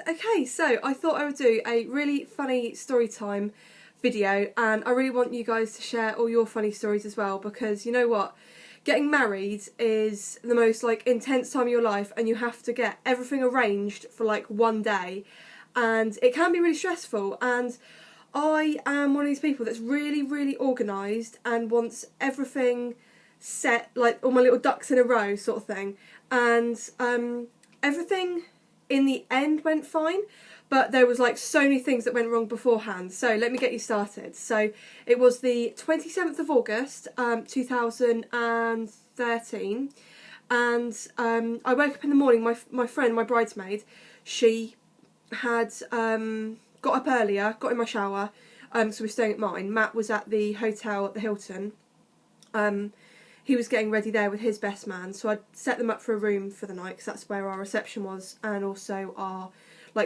Okay, so I thought I would do a really funny story time video, and I really want you guys to share all your funny stories as well, because you know what? Getting married is the most intense time of your life, and you have to get everything arranged for one day, and it can be really stressful. And I am one of these people that's really organised and wants everything set, like all my little ducks in a row sort of thing. And everything in the end went fine, but there was so many things that went wrong beforehand. So let me get you started. So it was the 27th of August 2013, and I woke up in the morning. My friend, my bridesmaid, she had got up earlier, got in my shower, so we were staying at mine. Matt was at the hotel at the Hilton. He was getting ready there with his best man, so I set them up for a room for the night, because that's where our reception was, and also our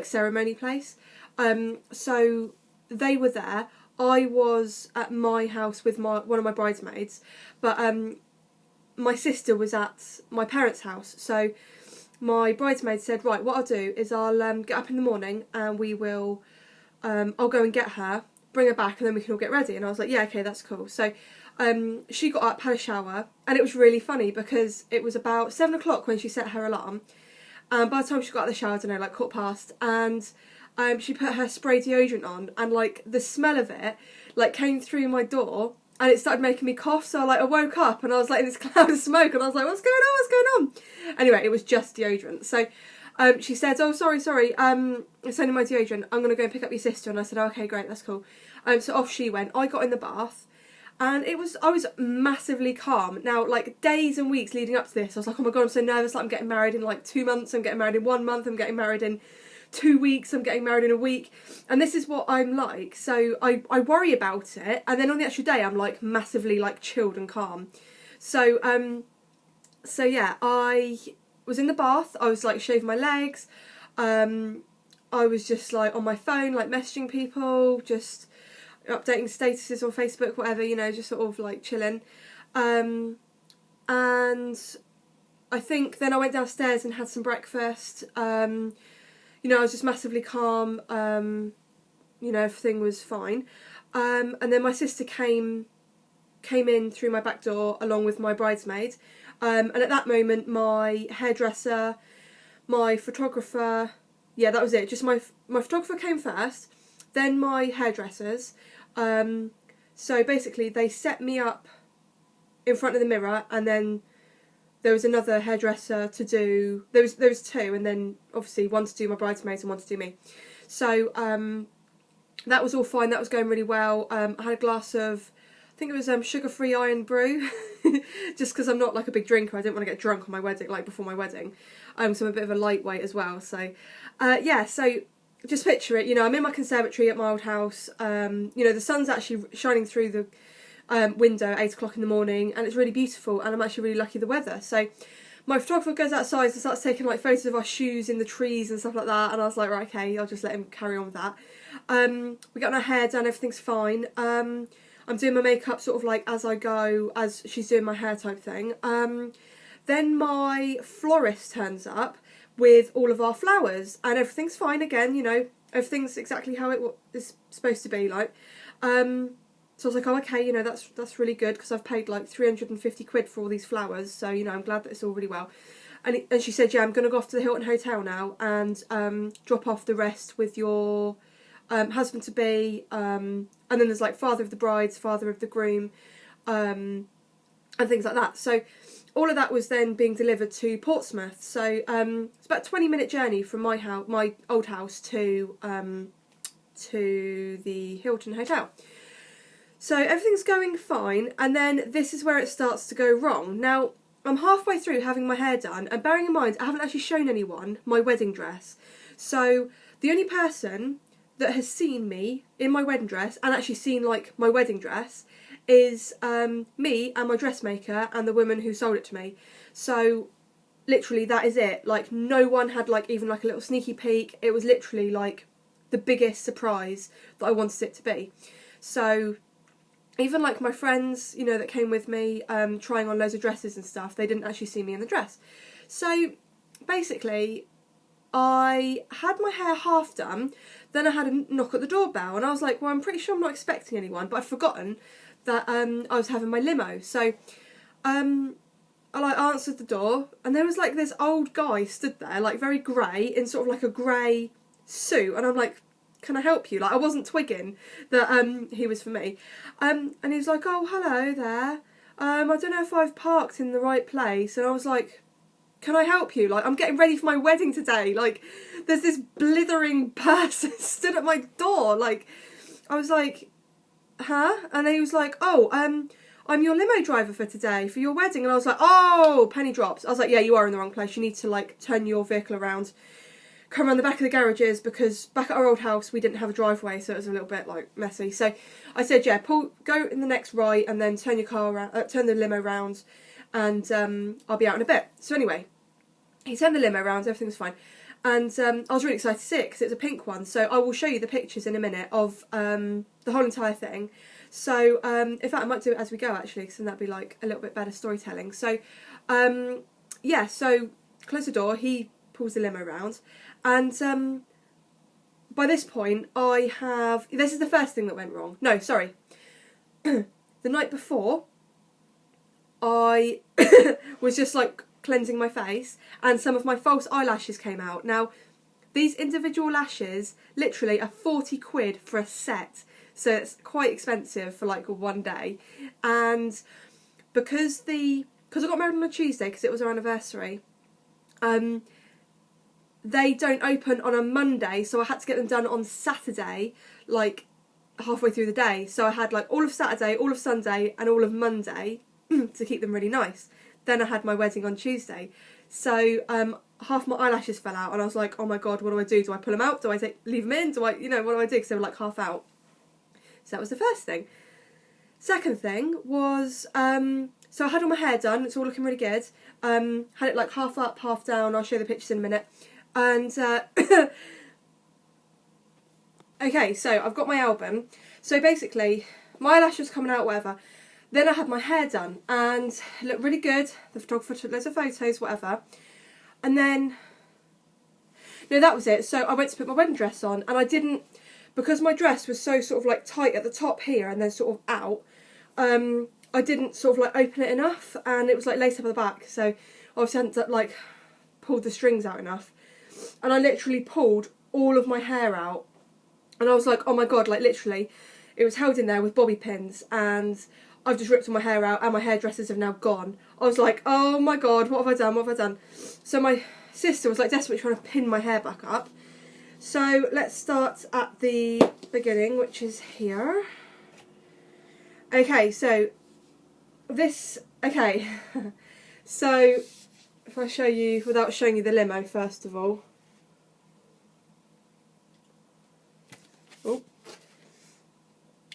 ceremony place. So they were there. I was at my house with one of my bridesmaids, but my sister was at my parents' house. So my bridesmaid said, right, what I'll do is I'll get up in the morning and we will, I'll go and get her, bring her back, and then we can all get ready. And I was like, yeah, okay, that's cool. So she got up, had a shower, and it was really funny because it was about 7 o'clock when she set her alarm. And by the time she got out of the shower, I don't know, 1:15, and she put her spray deodorant on, and the smell of it came through my door, and it started making me cough. So I woke up and I was in this cloud of smoke, and I was like, what's going on? What's going on? Anyway, it was just deodorant. So she said, oh, sorry, it's only my deodorant. I'm going to go and pick up your sister. And I said, oh, okay, great, that's cool. So off she went. I got in the bath, and I was massively calm. Now, days and weeks leading up to this, I was like, oh my God, I'm so nervous. I'm getting married in 2 months. I'm getting married in 1 month. I'm getting married in 2 weeks. I'm getting married in a week. And this is what I'm like. So I worry about it. And then on the actual day, I'm massively chilled and calm. So, so yeah, I was in the bath. I was shaving my legs. I was just on my phone, messaging people, just updating statuses on Facebook, whatever, just sort of chilling. And I think then I went downstairs and had some breakfast. I was just massively calm. Everything was fine. And then my sister came in through my back door along with my bridesmaid. And at that moment, my hairdresser, my photographer, yeah, that was it. Just my photographer came first, then my hairdressers. So basically they set me up in front of the mirror, and then there was another hairdresser to do, there was two, and then obviously one to do my bridesmaids and one to do me. So that was all fine, that was going really well. I had a glass of, I think it was sugar-free iron brew, just because I'm not a big drinker. I didn't want to get drunk on my wedding, before my wedding. So I'm a bit of a lightweight as well. So yeah, so just picture it, I'm in my conservatory at my old house. The sun's actually shining through the window at 8 o'clock in the morning, and it's really beautiful, and I'm actually really lucky with the weather. So my photographer goes outside and starts taking photos of our shoes in the trees and stuff like that, and I was like, right, okay, I'll just let him carry on with that. We got our hair done, everything's fine. I'm doing my makeup sort of as I go, as she's doing my hair type thing. Then my florist turns up with all of our flowers, and everything's fine again, everything's exactly how it is supposed to be So I was like, oh, okay, that's really good, because I've paid 350 quid for all these flowers, so, I'm glad that it's all really well. And she said, yeah, I'm going to go off to the Hilton Hotel now and drop off the rest with your husband-to-be, and then there's father of the brides, father of the groom, and things like that. So all of that was then being delivered to Portsmouth. So it's about a 20-minute journey from my house, my old house, to the Hilton Hotel. So everything's going fine, and then this is where it starts to go wrong. Now, I'm halfway through having my hair done, and bearing in mind, I haven't actually shown anyone my wedding dress. So the only person that has seen me in my wedding dress, and actually seen my wedding dress, is me and my dressmaker and the woman who sold it to me. So literally that is it. No one had even a little sneaky peek. It was literally the biggest surprise that I wanted it to be. So even my friends, that came with me, trying on loads of dresses and stuff, they didn't actually see me in the dress. So basically I had my hair half done, then I had a knock at the doorbell, and I was like, well, I'm pretty sure I'm not expecting anyone, but I'd forgotten that I was having my limo. So I like answered the door, and there was like this old guy stood there, like very grey, in sort of like a grey suit, and I'm like, can I help you? Like, I wasn't twigging that he was for me. And he was like, oh, hello there. I don't know if I've parked in the right place. And I was like, can I help you? Like, I'm getting ready for my wedding today. Like, there's this blithering person stood at my door. Like, I was like, huh? And then he was like, oh, I'm your limo driver for today, for your wedding. And I was like, oh, penny drops. I was like, yeah, you are in the wrong place. You need to, like, turn your vehicle around, come around the back of the garages, because back at our old house we didn't have a driveway, so it was a little bit like messy. So I said, yeah, go in the next right and then turn your car around, turn the limo around, and I'll be out in a bit. So anyway, he turned the limo around, everything was fine, and I was really excited to see it because it's a pink one. So I will show you the pictures in a minute of the whole entire thing. So in fact, I might do it as we go actually, because then that'd be like a little bit better storytelling. So yeah, so close the door. He pulls the limo around. And by this point, this is the first thing that went wrong. No, sorry. The night before, I was just like cleansing my face, and some of my false eyelashes came out. Now, these individual lashes literally are 40 quid for a set, so it's quite expensive for like one day. And because I got married on a Tuesday because it was our anniversary, they don't open on a Monday, so I had to get them done on Saturday, like halfway through the day. So I had like all of Saturday, all of Sunday, and all of Monday to keep them really nice. Then I had my wedding on Tuesday. So half my eyelashes fell out, and I was like, oh my god, what do I do? Do I pull them out? Do I leave them in? Do I, what do I do? Because they were like half out. So that was the first thing. Second thing was, so I had all my hair done. It's all looking really good. Had it like half up, half down. I'll show you the pictures in a minute. And okay, so I've got my album. So basically, my eyelashes coming out, whatever. Then I had my hair done, and it looked really good. The photographer took loads of photos, whatever. And then, no, that was it. So I went to put my wedding dress on, and I didn't, because my dress was so sort of like tight at the top here and then sort of out, I didn't sort of like open it enough, and it was like laced up at the back. So obviously I hadn't like pulled the strings out enough. And I literally pulled all of my hair out, and I was like, oh my god, like literally it was held in there with bobby pins, and I've just ripped all my hair out, and my hairdressers have now gone. I was like, oh my god, what have I done, what have I done? So my sister was like desperately trying to pin my hair back up. So let's start at the beginning, which is here. Okay, so this, okay, so if I show you, without showing you the limo first of all. Oh.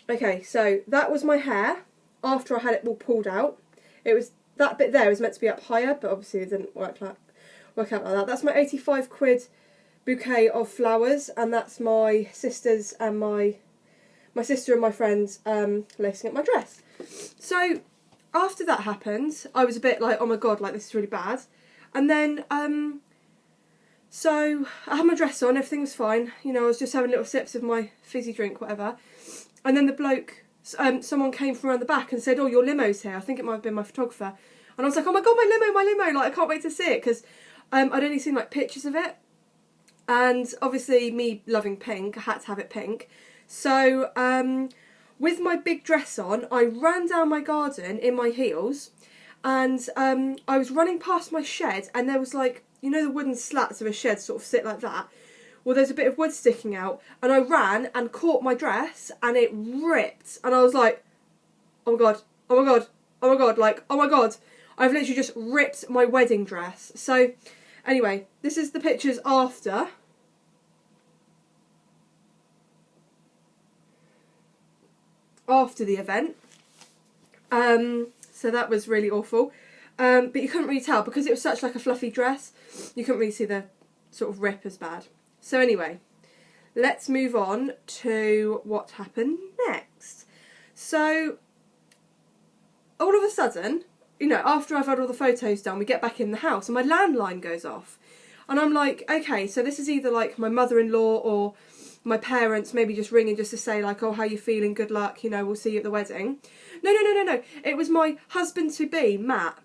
Okay, so that was my hair after I had it all pulled out. It was, that bit there was meant to be up higher, but obviously it didn't work out like that. That's my 85 quid bouquet of flowers, and that's my sister's and my sister and my friends lacing up my dress. So after that happened, I was a bit like, oh my god, like this is really bad. And then so I had my dress on, everything was fine, I was just having little sips of my fizzy drink, whatever. And then the bloke, someone came from around the back and said, oh, your limo's here. I think it might have been my photographer. And I was like, oh my god, my limo, like I can't wait to see it, because I'd only seen like pictures of it. And obviously me loving pink, I had to have it pink. So with my big dress on, I ran down my garden in my heels, and I was running past my shed, and there was like, the wooden slats of a shed sort of sit like that. Well, there's a bit of wood sticking out, and I ran and caught my dress, and it ripped, and I was like, oh my god, oh my god, oh my god, like, oh my god, I've literally just ripped my wedding dress. So anyway, this is the pictures after. After the event. So that was really awful. But you couldn't really tell, because it was such like a fluffy dress, you couldn't really see the sort of rip as bad. So anyway, let's move on to what happened next. So all of a sudden, after I've had all the photos done, we get back in the house and my landline goes off. And I'm like, okay, so this is either like my mother-in-law or my parents maybe just ringing just to say like, oh, how you feeling, good luck, you know, we'll see you at the wedding. No, it was my husband-to-be, Matt.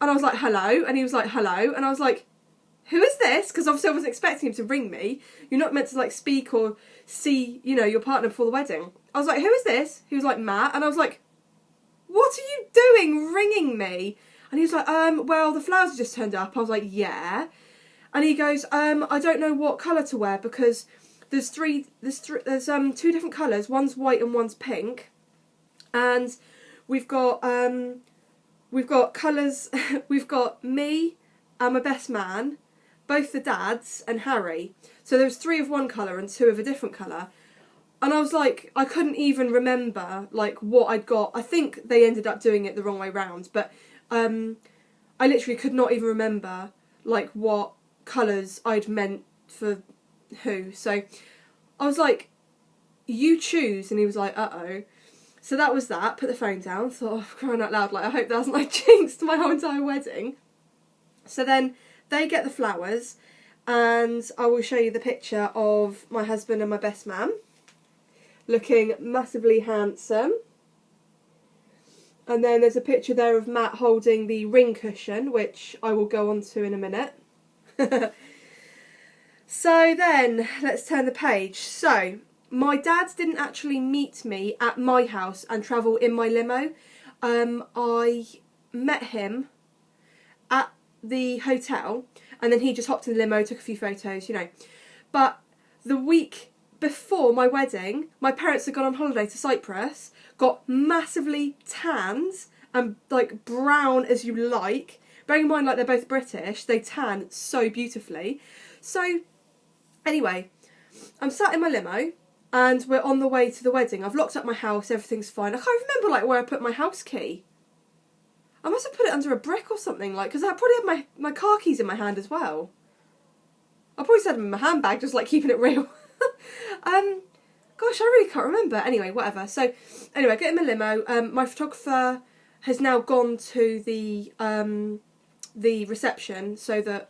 And I was like, hello, and he was like, hello, and I was like, who is this? Because obviously I wasn't expecting him to ring me. You're not meant to like speak or see, you know, your partner before the wedding. I was like, who is this? He was like, Matt, and I was like, what are you doing ringing me? And he was like, well, the flowers have just turned up. I was like, yeah. And he goes, I don't know what colour to wear because there's two different colours. One's white and one's pink. And we've got colours, we've got me and my best man, both the dads and Harry. So there was 3 of one colour and 2 of a different colour. And I was like, I couldn't even remember like what I'd got. I think they ended up doing it the wrong way round, but I literally could not even remember like what colours I'd meant for who. So I was like, you choose. And he was like, uh-oh. So that was that. Put the phone down. Thought, oh, crying out loud, like I hope that hasn't like jinxed my whole entire wedding. So then they get the flowers, and I will show you the picture of my husband and my best man looking massively handsome. And then there's a picture there of Matt holding the ring cushion, which I will go on to in a minute. So then let's turn the page. So my dad didn't actually meet me at my house and travel in my limo. I met him at the hotel, and then he just hopped in the limo, took a few photos, you know. But the week before my wedding, my parents had gone on holiday to Cyprus, got massively tanned and like brown as you like. Bearing in mind like they're both British, they tan so beautifully. So anyway, I'm sat in my limo and we're on the way to the wedding. I've locked up my house, everything's fine. I can't remember like where I put my house key. I must have put it under a brick or something, like, because I probably had my car keys in my hand as well. I probably had them in my handbag, just like keeping it real. Gosh, I really can't remember. Anyway, whatever. So, anyway, I get in my limo. My photographer has now gone to the reception so that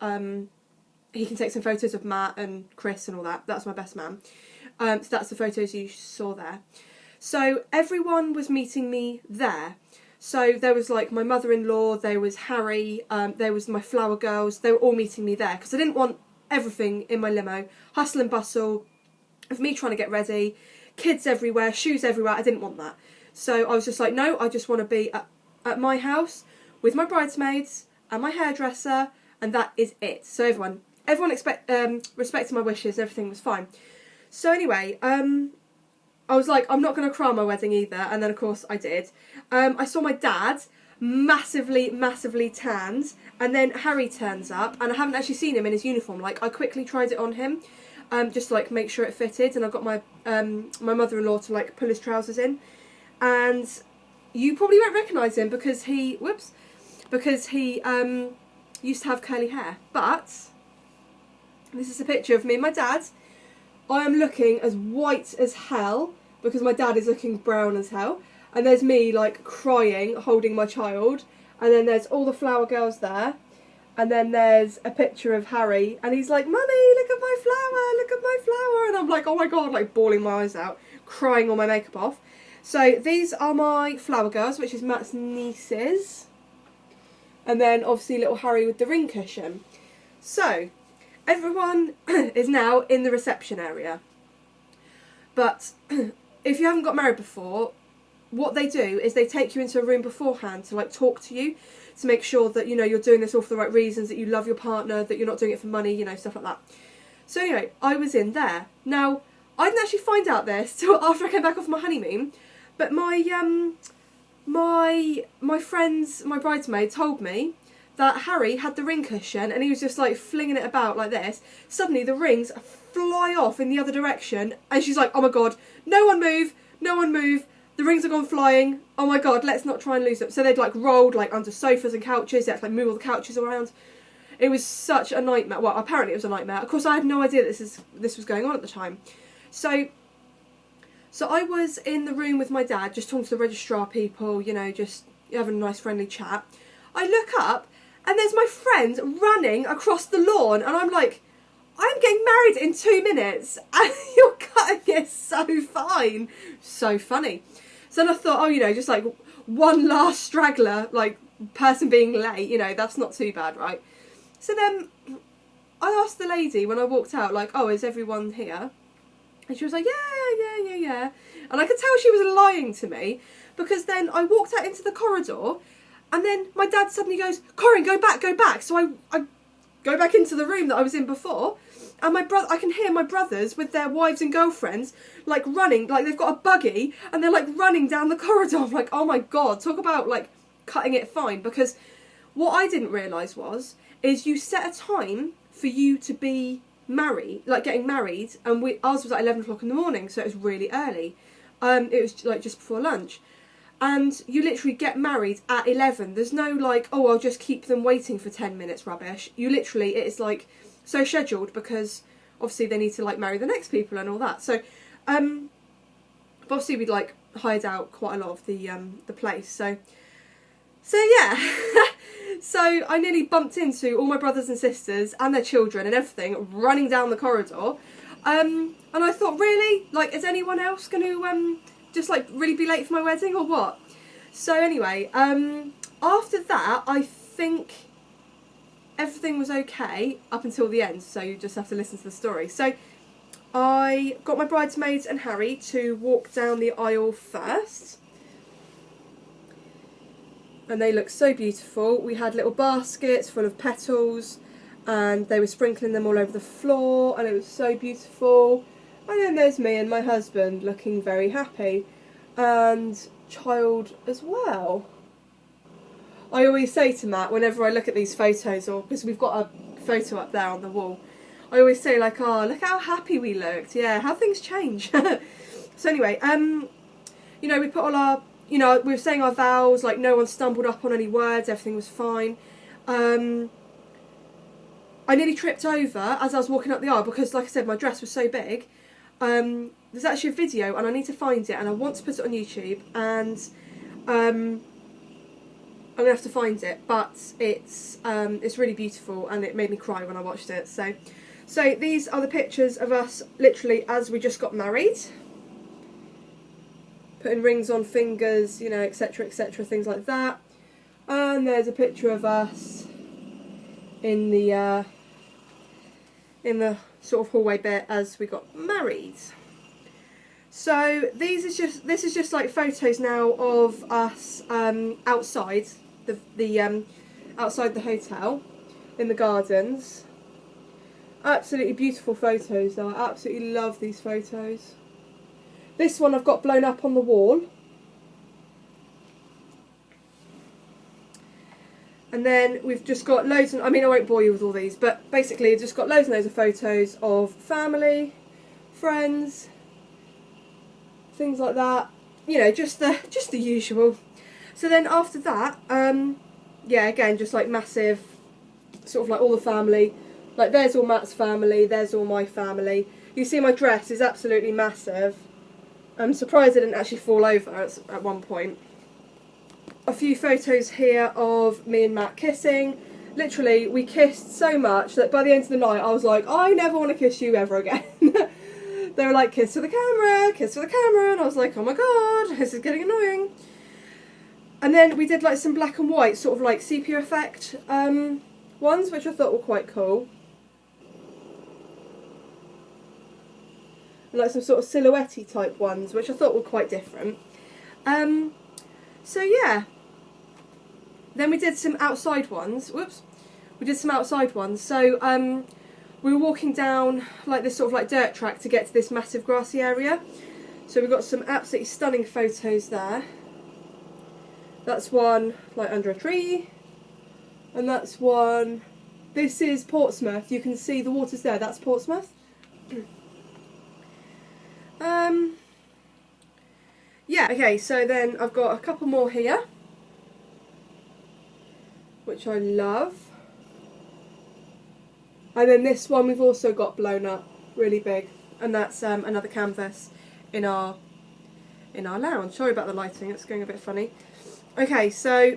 he can take some photos of Matt and Chris and all that. That's my best man. So that's the photos you saw there. So everyone was meeting me there. So there was like my mother-in-law, there was Harry, there was my flower girls. They were all meeting me there because I didn't want everything in my limo. Hustle and bustle of me trying to get ready, kids everywhere, shoes everywhere. I didn't want that. So I was just like, no, I just want to be at my house with my bridesmaids and my hairdresser, and that is it. So everyone respected my wishes, everything was fine. So anyway, I was like, I'm not going to cry on my wedding either, and then of course I did. I saw my dad, massively tanned, and then Harry turns up, and I haven't actually seen him in his uniform. Like, I quickly tried it on him, just to like make sure it fitted, and I got my my mother-in-law to like pull his trousers in, and you probably won't recognise him because he used to have curly hair. But this is a picture of me and my dad. I am looking as white as hell because my dad is looking brown as hell. And there's me like crying, holding my child. And then there's all the flower girls there. And then there's a picture of Harry. And he's like, Mummy, look at my flower, look at my flower. And I'm like, oh my God, like bawling my eyes out, crying all my makeup off. So these are my flower girls, which is Matt's nieces. And then obviously little Harry with the ring cushion. So everyone is now in the reception area. But if you haven't got married before, what they do is they take you into a room beforehand to like talk to you, to make sure that, you know, you're doing this all for the right reasons, that you love your partner, that you're not doing it for money, you know, stuff like that. So anyway, I was in there. Now, I didn't actually find out this till after I came back off my honeymoon, but my friends, my bridesmaid, told me that Harry had the ring cushion and he was just like flinging it about like this. Suddenly the rings fly off in the other direction and she's like, oh my God, no one move, no one move. The rings have gone flying. Oh my God, let's not try and lose them. So they'd like rolled like under sofas and couches. They had to like move all the couches around. It was such a nightmare. Well, apparently it was a nightmare. Of course, I had no idea this was going on at the time. So I was in the room with my dad, just talking to the registrar people, you know, just having a nice friendly chat. I look up And there's my friend running across the lawn, and I'm like, I'm getting married in 2 minutes, and you're cutting it so fine. So funny. So then I thought, oh, you know, just like one last straggler, like person being late, you know, that's not too bad, right? So then I asked the lady when I walked out, like, oh, is everyone here? And she was like, yeah. And I could tell she was lying to me, because then I walked out into the corridor, and then my dad suddenly goes, Corinne, go back. So I go back into the room that I was in before, and I can hear my brothers with their wives and girlfriends, like running, like they've got a buggy, and they're like running down the corridor. I'm like, oh my God, talk about like cutting it fine. Because what I didn't realise is you set a time for you to be married, like getting married, and ours was at 11 o'clock in the morning, so it was really early. It was like just before lunch. And you literally get married at 11. There's no like, oh, I'll just keep them waiting for 10 minutes rubbish. You literally, it's like so scheduled, because obviously they need to like marry the next people and all that. So, but obviously we'd like hired out quite a lot of the place. So yeah. So I nearly bumped into all my brothers and sisters and their children and everything running down the corridor. And I thought, really? Like, is anyone else going to just like really be late for my wedding or what? So anyway, after that, I think everything was okay up until the end. So you just have to listen to the story. So I got my bridesmaids and Harry to walk down the aisle first. And they looked so beautiful. We had little baskets full of petals, and they were sprinkling them all over the floor, and it was so beautiful. And then there's me and my husband looking very happy, and child as well. I always say to Matt, whenever I look at these photos, or because we've got a photo up there on the wall, I always say like, oh, look how happy we looked. Yeah, how things change. So anyway, you know, we put all our, you know, we were saying our vows, like no one stumbled up on any words, everything was fine. I nearly tripped over as I was walking up the aisle, because like I said, my dress was so big. There's actually a video, and I need to find it, and I want to put it on YouTube, and I'm gonna have to find it, but it's really beautiful, and it made me cry when I watched it. So these are the pictures of us literally as we just got married, putting rings on fingers, you know, etc, things like that. And there's a picture of us in the sort of hallway bit as we got married. So this is just like photos now of us outside the outside the hotel in the gardens. Absolutely beautiful photos though. I absolutely love these photos. This one I've got blown up on the wall. And then we've just got loads, I mean I won't bore you with all these, but basically we've just got loads and loads of photos of family, friends, things like that. You know, just the usual. So then after that, yeah, again, just like massive, sort of like all the family. Like there's all Matt's family, there's all my family. You see my dress is absolutely massive. I'm surprised it didn't actually fall over at one point. A few photos here of me and Matt kissing. Literally, we kissed so much that by the end of the night I was like, I never want to kiss you ever again. They were like, kiss for the camera, and I was like, oh my god, this is getting annoying. And then we did like some black and white, sort of like sepia effect ones, which I thought were quite cool. And like some sort of silhouette-y type ones, which I thought were quite different. So yeah. Then we did some outside ones. Whoops. We did some outside ones. So we were walking down like this sort of like dirt track to get to this massive grassy area. So we've got some absolutely stunning photos there. That's one like under a tree. And that's one. This is Portsmouth. You can see the water's there. That's Portsmouth. Yeah, okay, so then I've got a couple more here, which I love. And then this one we've also got blown up really big, and that's another canvas in our lounge. Sorry about the lighting, it's going a bit funny. Okay, so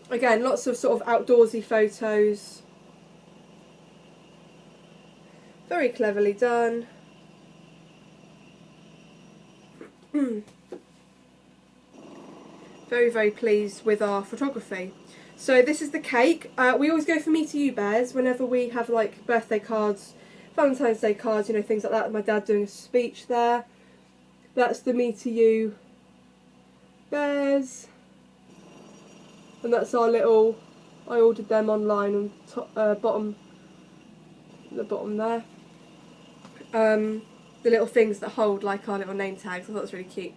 Again, lots of sort of outdoorsy photos. Very cleverly done. Very, very pleased with our photography. So this is the cake. We always go for me to you bears whenever we have like birthday cards, Valentine's Day cards, you know, things like that. My dad doing a speech there. That's the me to you bears. And that's our little, I ordered them online on top, bottom, the bottom there. The little things that hold like our little name tags. I thought it was really cute.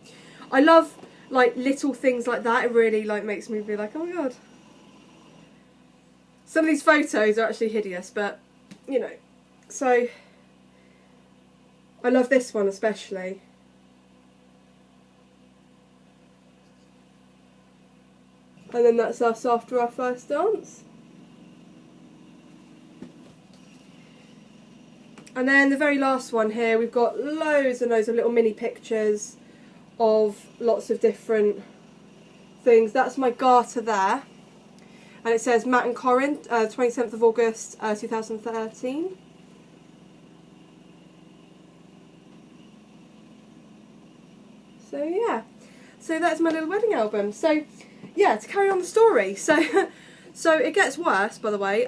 I love like little things like that. It really like makes me be like, oh my god. Some of these photos are actually hideous, but you know. So I love this one especially. And then that's us after our first dance. And then the very last one here, we've got loads and loads of little mini pictures of lots of different things. That's my garter there. And it says Matt and Corin, 27th of August 2013. So yeah, so that's my little wedding album. So yeah, to carry on the story. So so it gets worse, by the way.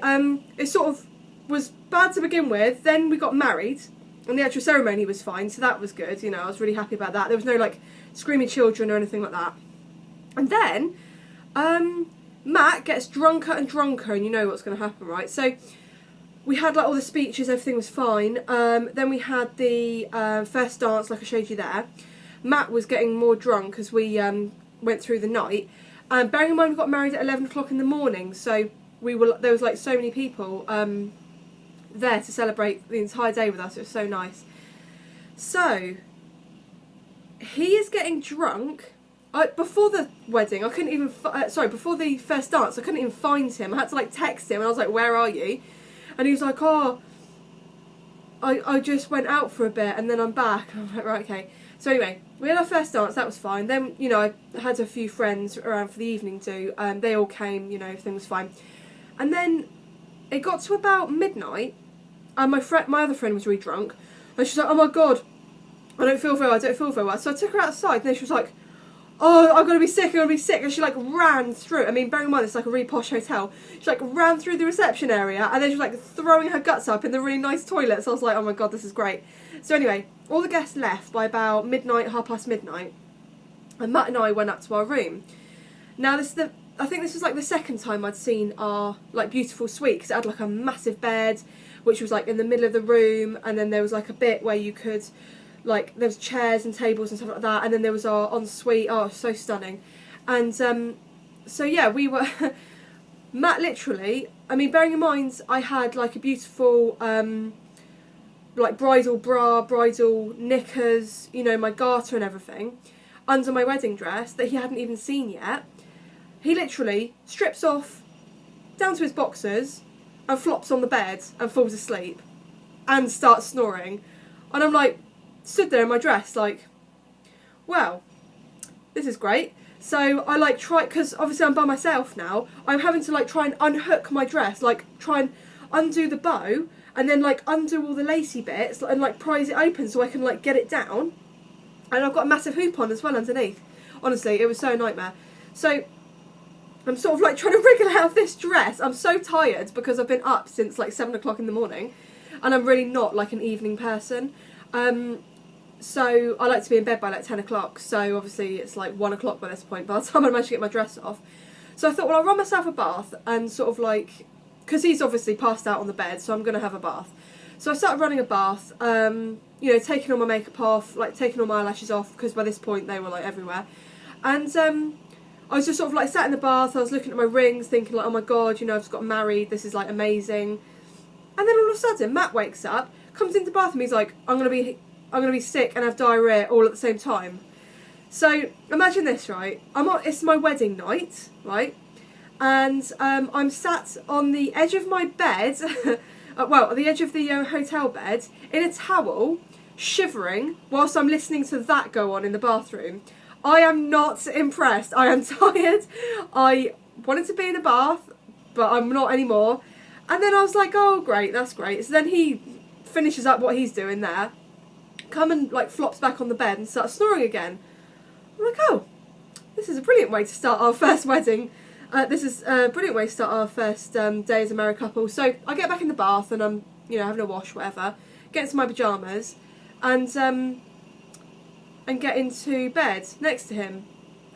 It sort of was bad to begin with, then we got married and the actual ceremony was fine, so that was good, you know, I was really happy about that. There was no like screaming children or anything like that. And then Matt gets drunker and drunker, and you know what's going to happen, right? So we had like all the speeches, everything was fine. Then we had the first dance, like I showed you there. Matt was getting more drunk as we went through the night. Bearing in mind we got married at 11 o'clock in the morning, so there was like so many people there to celebrate the entire day with us. It was so nice. So he is getting drunk. Before the wedding, I couldn't even before the first dance, I couldn't even find him. I had to like text him and I was like, where are you? And he was like, oh, I just went out for a bit and then I'm back. And I'm like, right, okay. So anyway, we had our first dance, that was fine. Then, you know, I had a few friends around for the evening too. They all came, you know, everything was fine. And then it got to about midnight, and my other friend was really drunk, and she's like, oh my god, I don't feel very well. So I took her outside, and then she was like, oh, I've got to be sick, and she like ran through. I mean, bearing in mind it's like a really posh hotel, she like ran through the reception area, and then she was like throwing her guts up in the really nice toilets. So I was like, oh my god, this is great. So anyway, all the guests left by about midnight, midnight, and Matt and I went up to our room. Now I think this was like the second time I'd seen our like beautiful suite, because it had like a massive bed which was like in the middle of the room, and then there was like a bit where you could like, there was chairs and tables and stuff like that, and then there was our ensuite. Oh, so stunning. And so yeah, we were Matt literally, I mean, bearing in mind I had like a beautiful like bridal bra, bridal knickers, you know, my garter and everything under my wedding dress that he hadn't even seen yet. He literally strips off down to his boxers and flops on the bed and falls asleep and starts snoring. And I'm like, stood there in my dress like, well, this is great. So I like try, because obviously I'm by myself now, I'm having to like try and unhook my dress, like try and undo the bow and then like undo all the lacy bits and like prise it open so I can like get it down. And I've got a massive hoop on as well underneath. Honestly, it was so a nightmare. So I'm sort of like trying to wriggle out of this dress. I'm so tired because I've been up since like 7 o'clock in the morning, and I'm really not like an evening person. So I like to be in bed by like 10 o'clock, so obviously it's like 1 o'clock by this point by the time I managed to get my dress off. So I thought, well, I'll run myself a bath and sort of like, because he's obviously passed out on the bed, so I'm going to have a bath. So I started running a bath, you know, taking all my makeup off, like taking all my eyelashes off, because by this point they were like everywhere. And I was just sort of like sat in the bath, I was looking at my rings thinking like, oh my god, you know, I've just got married, this is like amazing. And then all of a sudden Matt wakes up, comes into the bathroom, he's like, I'm gonna be sick and have diarrhea all at the same time. So imagine this, right? It's my wedding night, right? And I'm sat on the edge of my bed, well, at the edge of the hotel bed, in a towel, shivering, whilst I'm listening to that go on in the bathroom. I am not impressed. I am tired. I wanted to be in a bath, but I'm not anymore. And then I was like, oh great, that's great. So then he finishes up what he's doing there, come and like flops back on the bed and starts snoring again. I'm like, oh, this is a brilliant way to start our first wedding. This is a brilliant way to start our first day as a married couple. So I get back in the bath and I'm, you know, having a wash, whatever, get into my pyjamas and get into bed next to him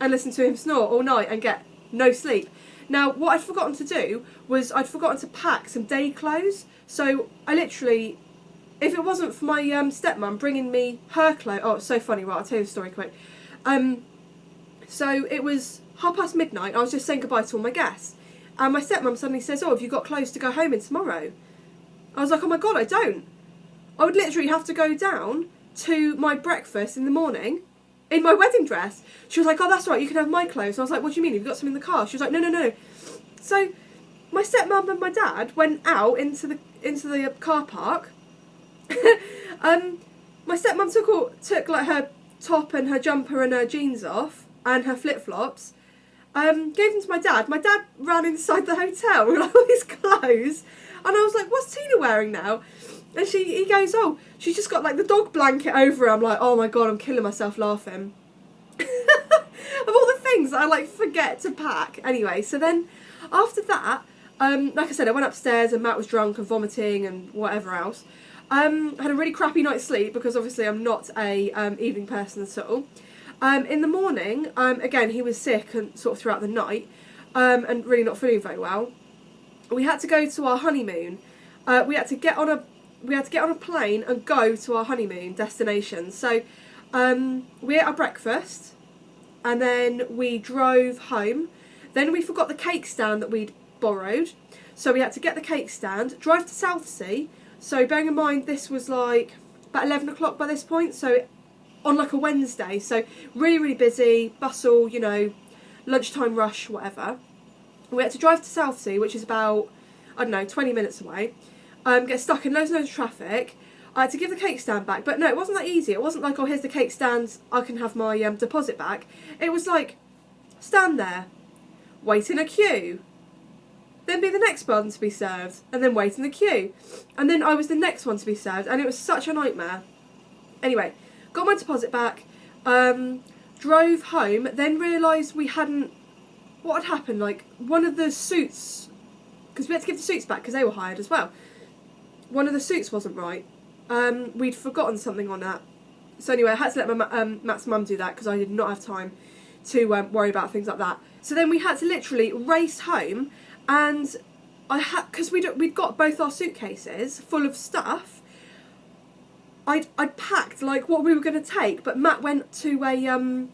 and listen to him snore all night and get no sleep. Now, what I'd forgotten to do was I'd forgotten to pack some day clothes. So I literally, if it wasn't for my stepmum bringing me her clothes, oh, it's so funny, right, I'll tell you the story quick. So it was midnight, I was just saying goodbye to all my guests. And my stepmum suddenly says, oh, have you got clothes to go home in tomorrow? I was like, oh my God, I don't. I would literally have to go down to my breakfast in the morning in my wedding dress. She was like, oh, that's right, you can have my clothes. And I was like, what do you mean? Have you got some in the car? She was like, no, no, no. So my stepmum and my dad went out into the car park. My stepmum took like her top and her jumper and her jeans off and her flip-flops. Gave them to my dad. My dad ran inside the hotel with all his clothes. And I was like, what's Tina wearing now? And he goes, oh, she's just got like the dog blanket over her. I'm like, oh my God, I'm killing myself laughing. Of all the things that I like forget to pack. Anyway, so then after that, like I said, I went upstairs and Matt was drunk and vomiting and whatever else. Had a really crappy night's sleep because obviously I'm not a evening person at all. In the morning, again, he was sick and sort of throughout the night and really not feeling very well. We had to go to our honeymoon. We had to get on a plane and go to our honeymoon destination. So we ate our breakfast and then we drove home. Then we forgot the cake stand that we'd borrowed. So we had to get the cake stand, drive to Southsea. So bearing in mind this was like about 11 o'clock by this point. So on like a Wednesday. So really, really busy, bustle, you know, lunchtime rush, whatever. We had to drive to Southsea, which is about, I don't know, 20 minutes away. Get stuck in loads and loads of traffic. I had to give the cake stand back. But no, it wasn't that easy. It wasn't like, oh, here's the cake stand, I can have my deposit back. It was like, stand there, wait in a queue, then be the next one to be served, and then wait in the queue. And then I was the next one to be served, and it was such a nightmare. Anyway, got my deposit back, drove home, then realised we hadn't, what had happened, like, one of the suits, because we had to give the suits back because they were hired as well. One of the suits wasn't right. We'd forgotten something on that. So anyway, I had to let Matt's mum do that because I did not have time to worry about things like that. So then we had to literally race home, and because we'd got both our suitcases full of stuff. I'd packed like what we were going to take, but Matt went to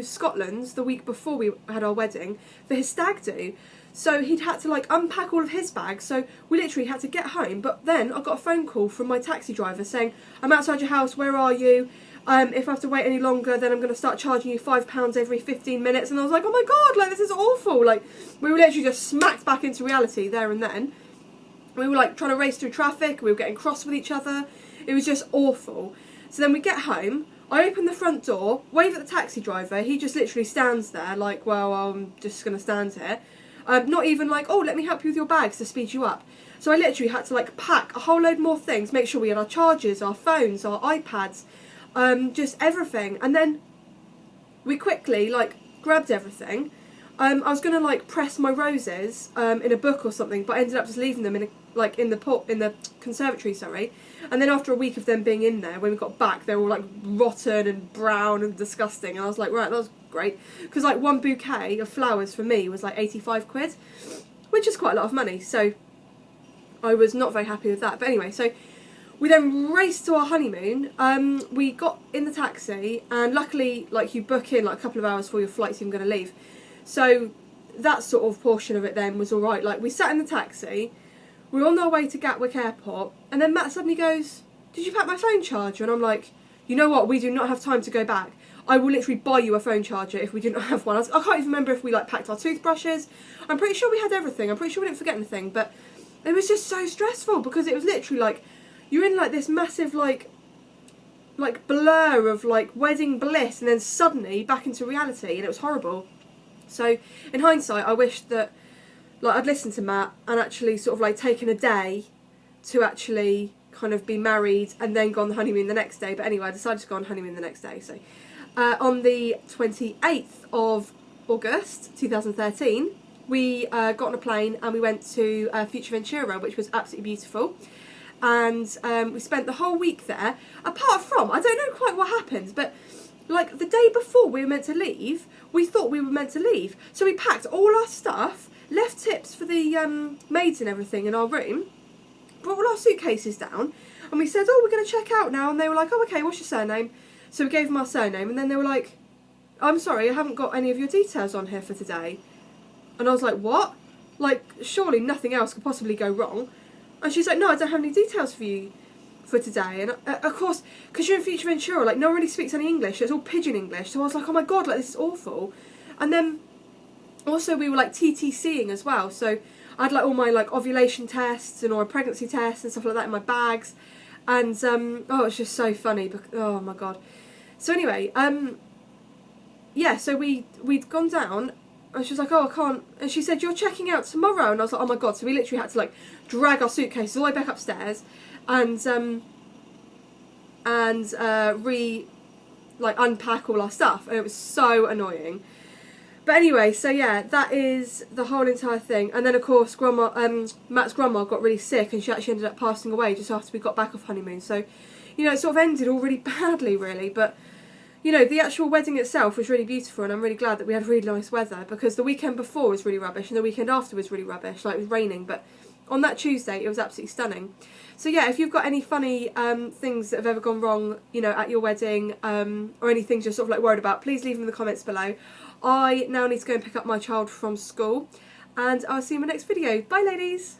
Scotland the week before we had our wedding for his stag do. So he'd had to like unpack all of his bags, so we literally had to get home. But then I got a phone call from my taxi driver saying, I'm outside your house, where are you? If I have to wait any longer, then I'm going to start charging you £5 every 15 minutes. And I was like, oh my God, like this is awful. Like we were literally just smacked back into reality there and then. We were like trying to race through traffic, we were getting cross with each other. It was just awful. So then we get home, I open the front door, wave at the taxi driver, he just literally stands there like, well, I'm just going to stand here. Not even like, oh, let me help you with your bags to speed you up. So I literally had to like pack a whole load more things, make sure we had our chargers, our phones, our iPads, just everything. And then we quickly like grabbed everything. I was going to like press my roses in a book or something, but I ended up just leaving them in the conservatory, sorry. And then after a week of them being in there, when we got back, they were all like rotten and brown and disgusting. And I was like, right, that was great. Because like one bouquet of flowers for me was like 85 quid, which is quite a lot of money. So I was not very happy with that. But anyway, so we then raced to our honeymoon. We got in the taxi, and luckily, like you book in like a couple of hours before your flight's even going to leave. So that sort of portion of it then was all right. Like we sat in the taxi. We were on our way to Gatwick Airport, and then Matt suddenly goes, did you pack my phone charger? And I'm like, you know what, we do not have time to go back. I will literally buy you a phone charger if we didn't have one. I can't even remember if we like packed our toothbrushes. I'm pretty sure we had everything. I'm pretty sure we didn't forget anything, but it was just so stressful because it was literally like, you're in like this massive like blur of like wedding bliss and then suddenly back into reality, and it was horrible. So in hindsight, I wish that like I'd listened to Matt and actually sort of like taken a day to actually kind of be married and then go on the honeymoon the next day. But anyway, I decided to go on honeymoon the next day. So on the 28th of August 2013, we got on a plane and we went to Fuerteventura, which was absolutely beautiful. And we spent the whole week there. Apart from, I don't know quite what happened, but like the day before we were meant to leave, we thought we were meant to leave. So we packed all our stuff, left tips for the maids and everything in our room, brought all our suitcases down, and we said, oh, we're going to check out now. And they were like, oh, okay, what's your surname? So we gave them our surname, and then they were like, I'm sorry, I haven't got any of your details on here for today. And I was like, what? Like, surely nothing else could possibly go wrong. And she's like, no, I don't have any details for you for today. And of course, because you're in Fuerteventura, like, no one really speaks any English. It's all pidgin English. So I was like, oh my God, like, this is awful. And then also we were like TTCing as well. So I had like all my like ovulation tests and all my pregnancy tests and stuff like that in my bags. And oh, it's just so funny. Oh my God. So anyway, yeah, so we'd gone down. And she was like, oh, I can't. And she said, you're checking out tomorrow. And I was like, oh my God. So we literally had to like drag our suitcases all the way back upstairs and unpack all our stuff. And it was so annoying. But anyway, so yeah, that is the whole entire thing. And then of course, Matt's grandma got really sick and she actually ended up passing away just after we got back off honeymoon. So, you know, it sort of ended all really badly, really. But you know, the actual wedding itself was really beautiful, and I'm really glad that we had really nice weather, because the weekend before was really rubbish and the weekend after was really rubbish, like it was raining, but on that Tuesday it was absolutely stunning. So yeah, if you've got any funny things that have ever gone wrong, you know, at your wedding, or any things you're sort of like worried about, please leave them in the comments below. I now need to go and pick up my child from school, and I'll see you in my next video. Bye ladies!